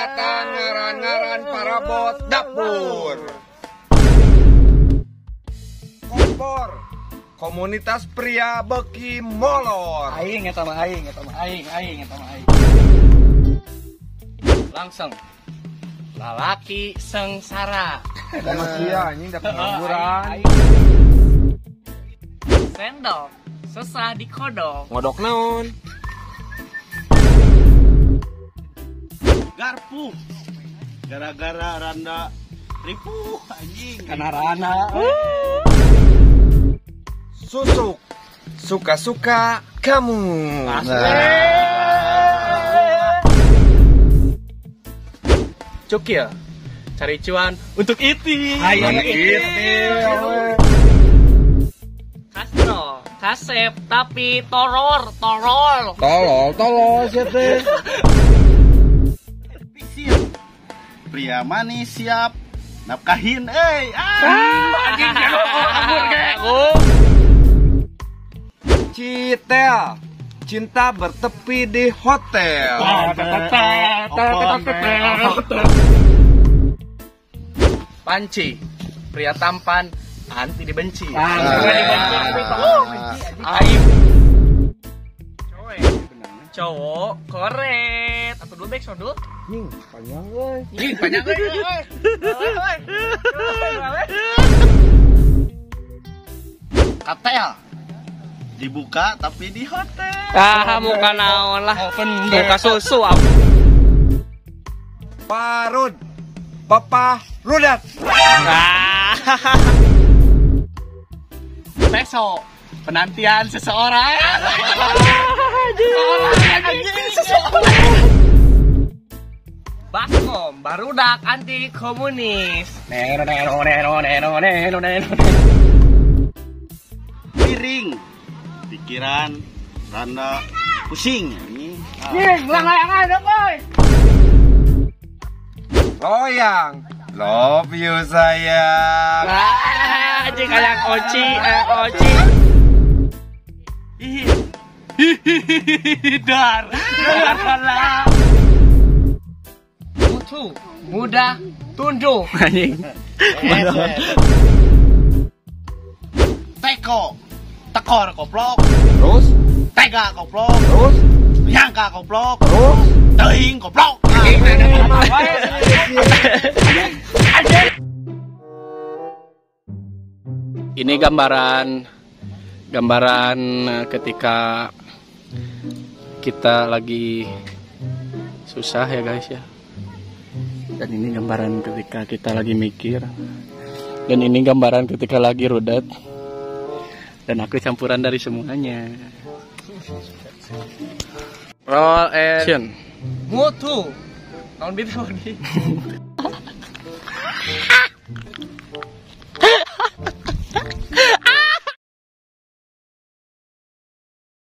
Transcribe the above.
datang ngaran-ngaran parabot dapur. Kompor, komunitas pria beki molor. Aing eta mah aing. Langsung lalaki sengsara. Sama sia anjing dapat pengangguran. Sendok susah dikodok. Ngodok naon? Garpu gara-gara randa ripuh anjing Kana rana. Susuk, suka-suka kamu. Cukil cari cuan untuk iti. Castro kasep tapi torol. Tolol siapa? Pisir pria manis siap nafkahin Anjing kabur ge. Citel, cinta bertepi di hotel. Panci pria tampan anti dibenci. Aib cowok koret atau dulu back dulu. Panjang euy. Banyak Katel dibuka tapi di hotel. muka naon lah. Muka susu. Parud, papa rudat. Peso penantian seseorang. Baskom barudak anti komunis. Piring pikiran randa pusing ini. Loyang, love you sayang. Anjing kayak oci. Dar. Mutu, mudah, tunduk. Anjing. Teko tekor koplok Terus, tega koplok terus, nyangka koplok terus. teuing koplok. Ini gambaran ketika kita lagi susah ya guys ya. Dan ini gambaran ketika kita lagi mikir. Dan ini gambaran ketika lagi rudet. Dan aku campuran dari semuanya. Roll action. Mutu. Tahun bintang lagi.